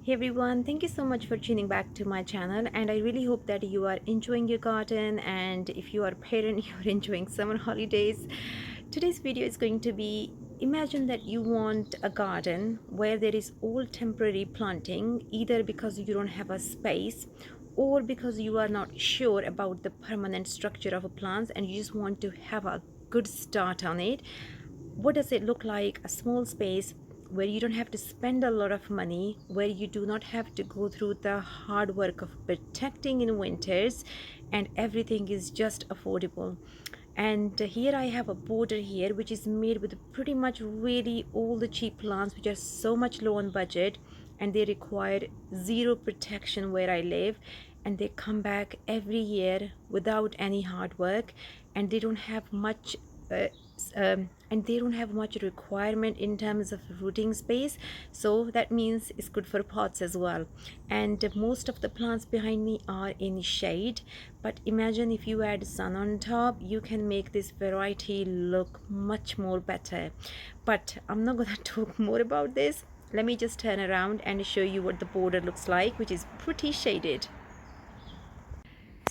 Hey everyone, thank you so much for tuning back to my channel, and I really hope that you are enjoying your garden, and if you are a parent you're enjoying summer holidays. Today's video is going to be, imagine that you want a garden where there is all temporary planting, either because you don't have a space or because you are not sure about the permanent structure of a plant and you just want to have a good start on it. What does it look like? A small space where you don't have to spend a lot of money, where you do not have to go through the hard work of protecting in winters, and everything is just affordable. And here I have a border here which is made with pretty much really all the cheap plants which are so much low on budget, and they require zero protection where I live, and they come back every year without any hard work, and they don't have much uh, and they don't have much requirement in terms of rooting space, so that means it's good for pots as well. And most of the plants behind me are in shade, but imagine if you add sun on top, you can make this variety look much more better. But I'm not gonna talk more about this. Let me just turn around and show you what the border looks like, which is pretty shaded.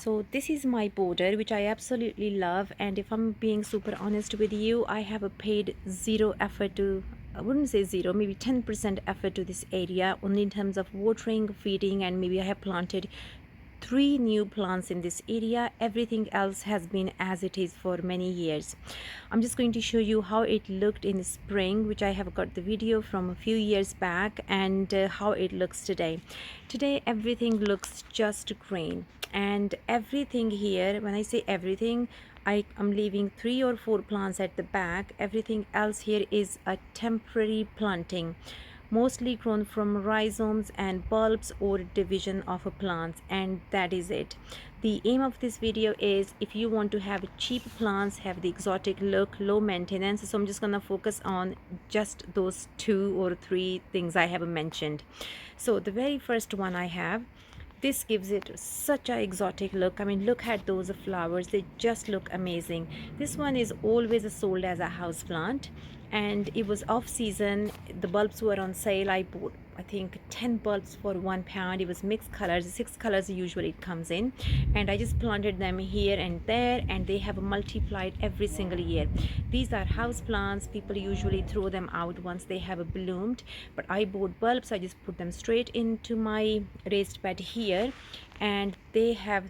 So this is my border, which I absolutely love, and if I'm being super honest with you, I have paid zero effort to, I wouldn't say zero, maybe 10% effort to this area, only in terms of watering, feeding, and maybe I have planted three new plants in this area. Everything else has been as it is for many years. I'm just going to show you how it looked in the spring, which I have got the video from a few years back, and how it looks today. Everything looks just green, and everything here, when I say everything, I am leaving 3 or 4 plants at the back. Everything else here is a temporary planting, mostly grown from rhizomes and bulbs or division of a plant, and that is it. The aim of this video is, if you want to have cheap plants, have the exotic look, low maintenance, so I'm just gonna focus on just those 2 or 3 things I have mentioned. So the very first one I have, this gives it such a exotic look. I mean, look at those flowers, they just look amazing. This one is always sold as a house plant, and it was off season. The bulbs were on sale. I bought, I think, 10 bulbs for £1. It was mixed colors, 6 colors usually it comes in, and I just planted them here and there, and they have multiplied every single year. These are house plants. People usually throw them out once they have bloomed, but I bought bulbs. I just put them straight into my raised bed here, and they have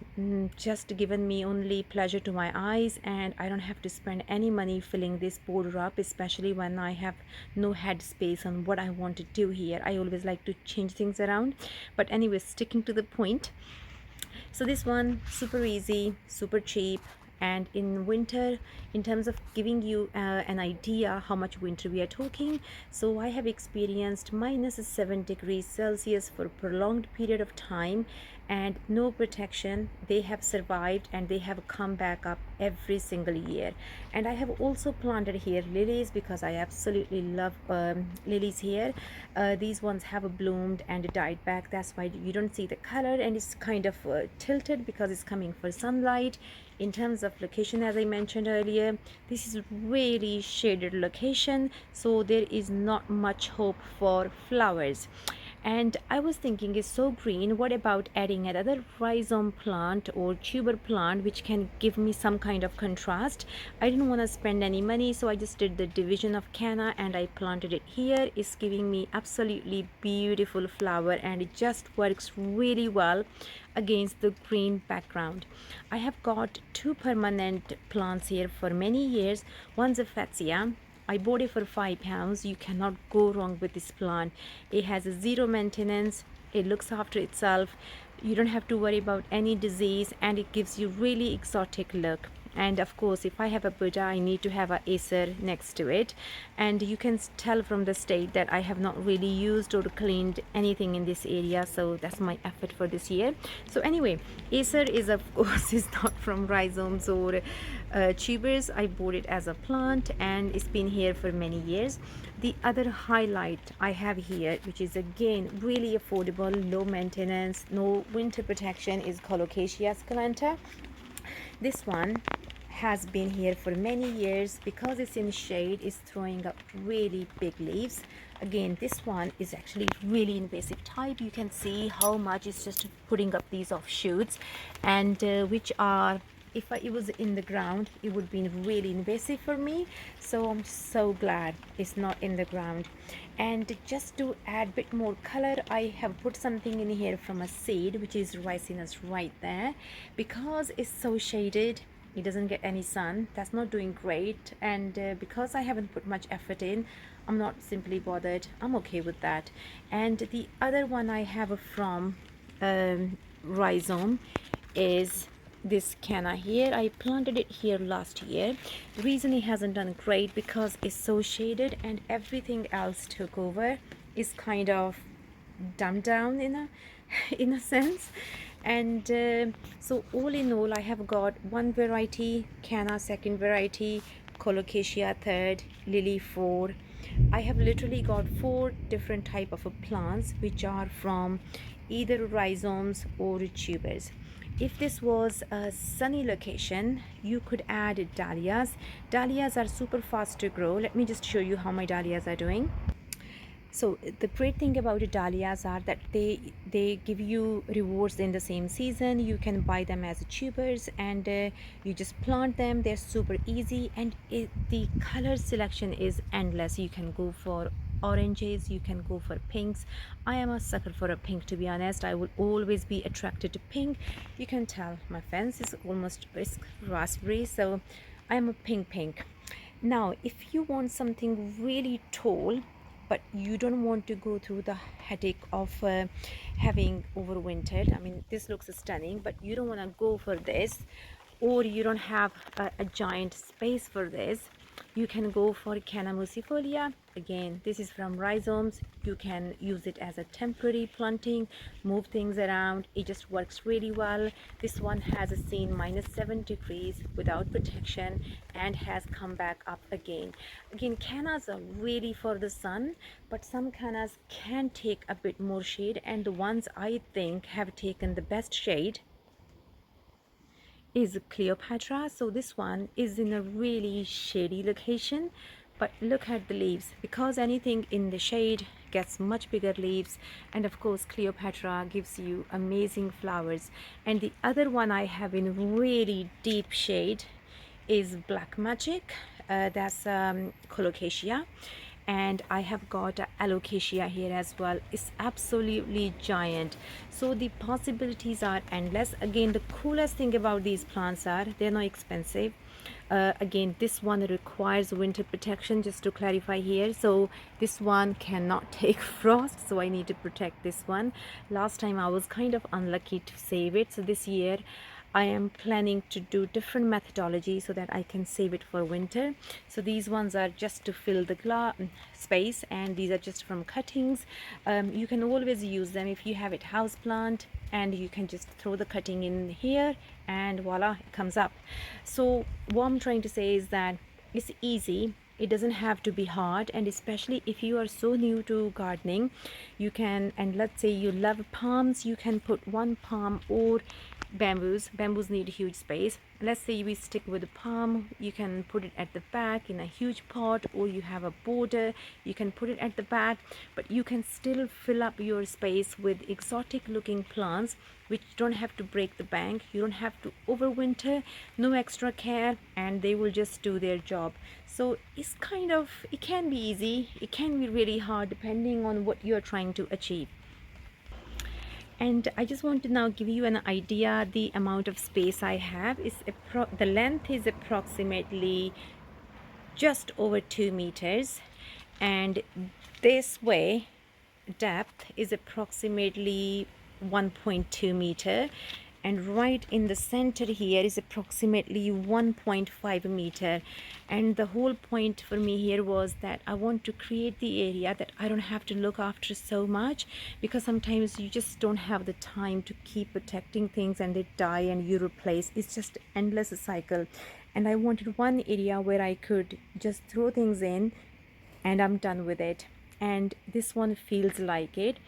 just given me only pleasure to my eyes, and I don't have to spend any money filling this border up, especially when I have no head space on what I want to do here. I always like to change things around, but anyway, sticking to the point. So this one, super easy, super cheap, and in winter, in terms of giving you an idea how much winter we are talking, so I have experienced -7 degrees Celsius for a prolonged period of time, and no protection. They have survived and they have come back up every single year. And I have also planted here lilies because I absolutely love lilies here. These ones have bloomed and died back, that's why you don't see the color, and it's kind of tilted because it's coming for sunlight. In terms of location, as I mentioned earlier, this is really shaded location, so there is not much hope for flowers. And I was thinking, it's so green, what about adding another rhizome plant or tuber plant which can give me some kind of contrast? I didn't want to spend any money, so I just did the division of canna and I planted it here. It's giving me absolutely beautiful flower, and it just works really well against the green background. I have got 2 permanent plants here for many years. One's a Fatsia. I bought it for £5. You cannot go wrong with this plant. It has a zero maintenance. It looks after itself. You don't have to worry about any disease, and it gives you really exotic look. And of course, if I have a Buddha, I need to have a Acer next to it. And you can tell from the state that I have not really used or cleaned anything in this area, so that's my effort for this year. So anyway, Acer is, of course, is not from rhizomes or tubers. I bought it as a plant, and it's been here for many years. The other highlight I have here, which is again really affordable, low maintenance, no winter protection, is Colocasia esculenta. This one has been here for many years. Because it's in shade, it's throwing up really big leaves. Again, this one is actually really invasive type. You can see how much it's just putting up these offshoots, and which are, if it was in the ground, it would be really invasive for me. So I'm so glad it's not in the ground. And just to add a bit more color, I have put something in here from a seed, which is Ricinus right there. Because it's so shaded, it doesn't get any sun, that's not doing great. And because I haven't put much effort in, I'm not simply bothered. I'm okay with that. And the other one I have from Rhizome is this canna here. I planted it here last year. The reason it hasn't done great because it's so shaded and everything else took over. It's kind of dumbed down in a in a sense. And so all in all, I have got one variety canna, second variety colocasia, third lily, four. I have literally got 4 different type of plants which are from either rhizomes or tubers. If this was a sunny location, you could add dahlias. Dahlias are super fast to grow. Let me just show you how my dahlias are doing. So the great thing about the dahlias are that they give you rewards in the same season. You can buy them as tubers, and you just plant them. They're super easy, and the color selection is endless. You can go for oranges, you can go for pinks. I am a sucker for a pink, to be honest. I will always be attracted to pink. You can tell my fence is almost brisk raspberry, so I am a pink. Now if you want something really tall, but you don't want to go through the headache of having overwintered, I mean, this looks stunning, but you don't want to go for this, or you don't have a giant space for this, you can go for Canna musifolia. Again, this is from Rhizomes. You can use it as a temporary planting, move things around. It just works really well. This one has seen -7 degrees without protection and has come back up again. Again, cannas are really for the sun, but some cannas can take a bit more shade, and the ones I think have taken the best shade is Cleopatra. So this one is in a really shady location, but look at the leaves. Because anything in the shade gets much bigger leaves, and of course Cleopatra gives you amazing flowers. And the other one I have in really deep shade is Black Magic. That's Colocasia. And I have got alocasia here as well. It's absolutely giant, so the possibilities are endless. Again, the coolest thing about these plants are they're not expensive. Again, this one requires winter protection, just to clarify here. So this one cannot take frost, so I need to protect this one. Last time I was kind of unlucky to save it, so this year I am planning to do different methodology so that I can save it for winter. So these ones are just to fill the space, and these are just from cuttings. You can always use them if you have it house plant, and you can just throw the cutting in here and voila, it comes up. So what I'm trying to say is that it's easy. It doesn't have to be hard, and especially if you are so new to gardening, you can, and let's say you love palms, you can put one palm, or bamboos need huge space. Let's say we stick with the palm, you can put it at the back in a huge pot, or you have a border, you can put it at the back, but you can still fill up your space with exotic looking plants which don't have to break the bank. You don't have to overwinter, no extra care, and they will just do their job. So it's kind of, it can be easy, it can be really hard depending on what you're trying to achieve. And I just want to now give you an idea the amount of space I have is the length is approximately just over 2 meters, and this way depth is approximately 1.2 meter, and right in the center here is approximately 1.5 meter. And the whole point for me here was that I want to create the area that I don't have to look after so much, because sometimes you just don't have the time to keep protecting things and they die and you replace. It's just endless cycle, and I wanted one area where I could just throw things in and I'm done with it, and this one feels like it.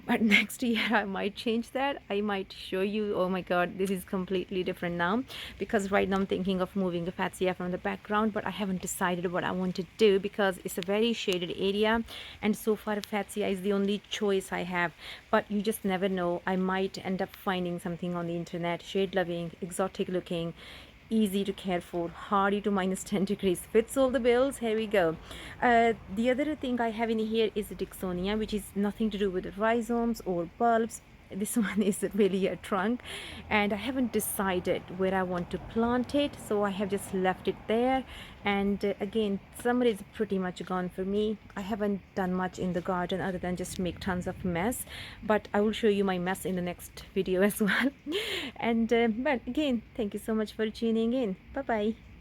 but next year I might change that. I might show you. Oh my god, this is completely different now, because right now I'm thinking of moving the Fatsia from the background, but I haven't decided what I want to do because it's a very shaded area, and so far Fatsia is the only choice I have. But you just never know, I might end up finding something on the internet, shade loving, exotic looking, easy to care for, hardy to minus 10 degrees, fits all the bills. Here we go. The other thing I have in here is Dixonia, which is nothing to do with rhizomes or bulbs. This one is really a trunk, and I haven't decided where I want to plant it, so I have just left it there. And again, summer is pretty much gone for me. I haven't done much in the garden other than just make tons of mess, but I will show you my mess in the next video as well. And but again, thank you so much for tuning in. Bye bye.